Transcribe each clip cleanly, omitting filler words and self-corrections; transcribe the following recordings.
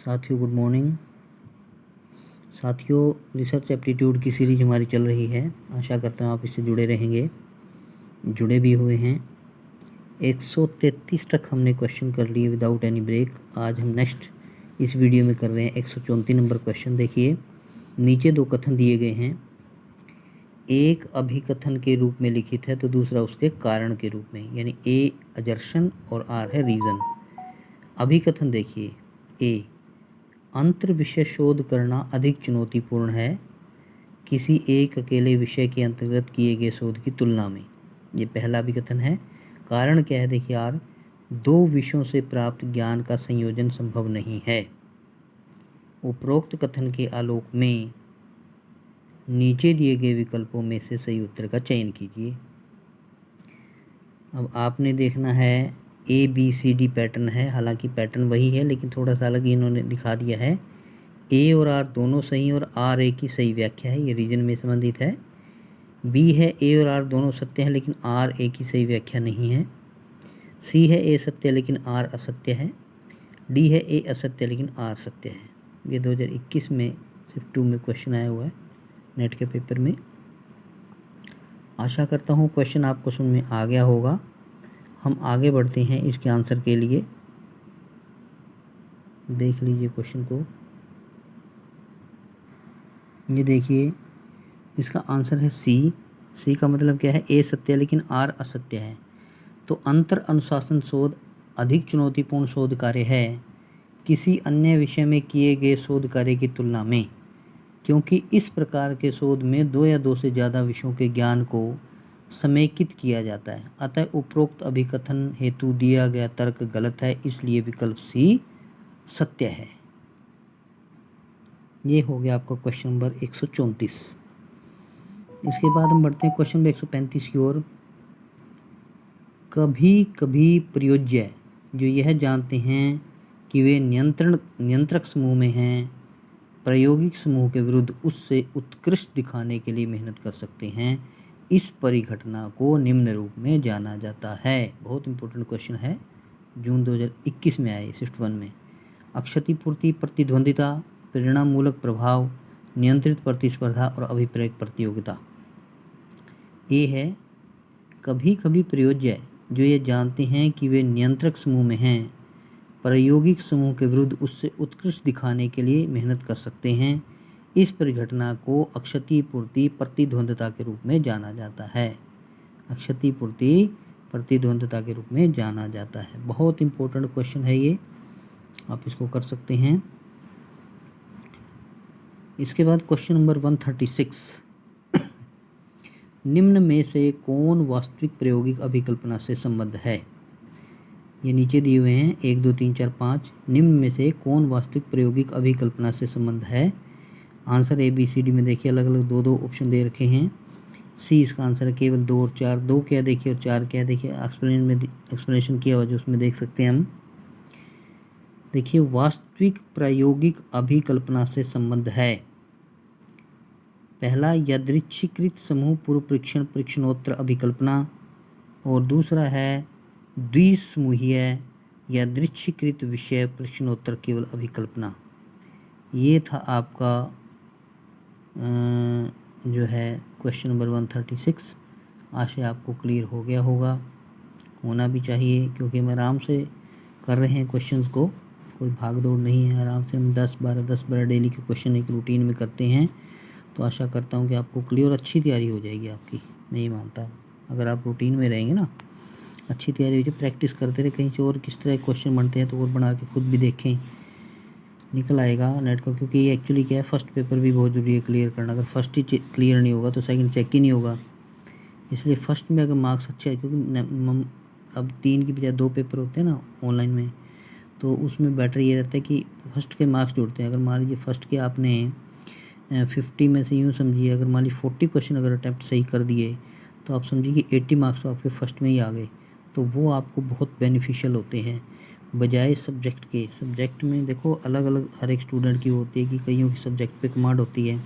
साथियों good morning. साथियों, research aptitude की सीरीज हमारी चल रही है। आशा करता हूँ आप इससे जुड़े रहेंगे, जुड़े भी हुए हैं। 133 तक हमने क्वेश्चन कर लिए विदाउट एनी ब्रेक। आज हम नेक्स्ट इस वीडियो में कर रहे हैं 134 नंबर क्वेश्चन। देखिए, नीचे दो कथन दिए गए हैं, एक अभिकथन के रूप में लिखित है तो दूसरा उसके कारण के रूप में, यानी ए अजर्शन और आर है रीज़न। अभिकथन देखिए, ए अंतर विषय शोध करना अधिक चुनौतीपूर्ण है किसी एक अकेले विषय के अंतर्गत किए गए शोध की तुलना में। ये पहला अभिकथन है। कारण क्या है, देखिए आर, दो विषयों से प्राप्त ज्ञान का संयोजन संभव नहीं है। उपरोक्त कथन के आलोक में नीचे दिए गए विकल्पों में से सही उत्तर का चयन कीजिए। अब आपने देखना है ABCD पैटर्न है, हालांकि पैटर्न वही है लेकिन थोड़ा सा अलग इन्होंने दिखा दिया है। ए और आर दोनों सही और आर ए की सही व्याख्या है, ये रीजन में संबंधित है। बी है ए और आर दोनों सत्य हैं लेकिन आर ए की सही व्याख्या नहीं है। सी है ए सत्य लेकिन आर असत्य है। डी है ए असत्य लेकिन आर सत्य है। ये 2021 में शिफ्ट 2 में क्वेश्चन आया हुआ है नेट के पेपर में। आशा करता हूँ क्वेश्चन आपको समझ में आ गया होगा। हम आगे बढ़ते हैं इसके आंसर के लिए। देख लीजिए क्वेश्चन को। ये देखिए, इसका आंसर है सी। सी का मतलब क्या है, ए सत्य है लेकिन आर असत्य है। तो अंतर अनुशासन शोध अधिक चुनौतीपूर्ण शोध कार्य है किसी अन्य विषय में किए गए शोध कार्य की तुलना में, क्योंकि इस प्रकार के शोध में दो या दो से ज़्यादा विषयों के ज्ञान को समेकित किया जाता है। अतः उपरोक्त अभिकथन हेतु दिया गया तर्क गलत है, इसलिए विकल्प सी सत्य है। ये हो गया आपका क्वेश्चन नंबर 134। इसके बाद हम बढ़ते हैं क्वेश्चन नंबर 135 की ओर। कभी कभी प्रयोज्य जो यह जानते हैं कि वे नियंत्रक समूह में हैं, प्रायोगिक समूह के विरुद्ध उससे उत्कृष्ट दिखाने के लिए मेहनत कर सकते हैं, इस परिघटना को निम्न रूप में जाना जाता है। बहुत इंपॉर्टेंट क्वेश्चन है, जून 2021 में आए शिफ्ट 1 में। अक्षतिपूर्ति, प्रतिद्वंदिता, प्रेरणामूलक प्रभाव, नियंत्रित प्रतिस्पर्धा और अभिप्रेत प्रतियोगिता। ये है कभी कभी प्रयोज्य जो ये जानते हैं कि वे नियंत्रक समूह में हैं, प्रायोगिक समूह के विरुद्ध उससे उत्कृष्ट दिखाने के लिए मेहनत कर सकते हैं, इस परिघटना को अक्षतिपूर्ति प्रतिद्वंद्विता के रूप में जाना जाता है। अक्षतिपूर्ति प्रतिद्वंद्विता के रूप में जाना जाता है। बहुत इंपॉर्टेंट क्वेश्चन है ये, आप इसको कर सकते हैं। इसके बाद क्वेश्चन नंबर 136। निम्न में से कौन वास्तविक प्रायोगिक अभिकल्पना से संबद्ध है। ये नीचे दिए हुए हैं 1 2 3 4 5। निम्न में से कौन वास्तविक प्रायोगिक अभिकल्पना से संबद्ध है। आंसर ABCD में देखिए अलग अलग दो ऑप्शन दे रखे हैं। सी इसका आंसर है, केवल 2 और 4। 2 क्या देखिए और 4 क्या देखिए, एक्सप्लेनेशन किया हुआ जो उसमें देख सकते हैं हम। देखिए, वास्तविक प्रायोगिक अभिकल्पना से संबंध है। पहला यादृच्छिकृत समूह पूर्व परीक्षण परीक्षणोत्तर अभिकल्पना, और दूसरा है द्विसमूहीय यादृच्छिकृत विषय परीक्षणोत्तर केवल अभिकल्पना। ये था आपका जो है क्वेश्चन नंबर 136। आशा आपको क्लियर हो गया होगा, होना भी चाहिए, क्योंकि हम आराम से कर रहे हैं क्वेश्चंस को, कोई भाग दौड़ नहीं है। आराम से हम 10-12 डेली के क्वेश्चन एक रूटीन में करते हैं। तो आशा करता हूँ कि आपको क्लियर, अच्छी तैयारी हो जाएगी आपकी। मैं ये मानता, अगर आप रूटीन में रहेंगे ना, अच्छी तैयारी हो जाए, प्रैक्टिस करते रहे, कहीं से और किस तरह क्वेश्चन बनते हैं तो और बना के खुद भी देखें, निकल आएगा नेट का। क्योंकि ये एक्चुअली क्या है, फर्स्ट पेपर भी बहुत ज़रूरी है क्लियर करना। अगर फर्स्ट ही क्लियर नहीं होगा तो सेकंड चेक ही नहीं होगा। इसलिए फर्स्ट में अगर मार्क्स अच्छे हैं, क्योंकि अब 3 की बजाय 2 पेपर होते हैं ना ऑनलाइन में, तो उसमें बेटर ये रहता है कि फर्स्ट के मार्क्स जुड़ते हैं। अगर मान लीजिए फर्स्ट के आपने 50 में से यूँ समझिए, अगर मान लीजिए 40 क्वेश्चन अगर अटैम्प्ट सही कर दिए तो आप समझिए कि 80 मार्क्स तो आपके फर्स्ट में ही आ गए। तो वो आपको बहुत बेनिफिशियल होते हैं बजाय सब्जेक्ट के। सब्जेक्ट में देखो अलग अलग हर एक स्टूडेंट की होती है, कि कईयों की सब्जेक्ट पे कमांड होती है,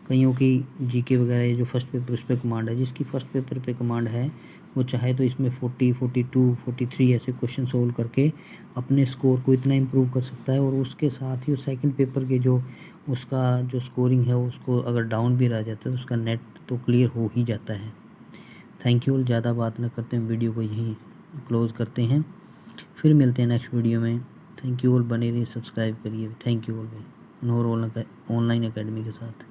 कईयों की GK वगैरह जो फर्स्ट पेपर उस पर कमांड है। जिसकी फर्स्ट पेपर पे कमांड है वो चाहे तो इसमें 40, 42, 43 ऐसे क्वेश्चन सोल्व करके अपने स्कोर को इतना इम्प्रूव कर सकता है, और उसके साथ ही उस सेकंड पेपर के जो उसका जो स्कोरिंग है उसको अगर डाउन भी रह जाता है तो उसका नेट तो क्लियर हो ही जाता है। Thank you. ज़्यादा बात ना करते हैं, वीडियो को यहीं क्लोज़ करते हैं, फिर मिलते हैं नेक्स्ट वीडियो में। थैंक यू ऑल, बने रहिए, सब्सक्राइब करिए। थैंक यू ऑल भाई, नूर ऑनलाइन अकेडमी के साथ।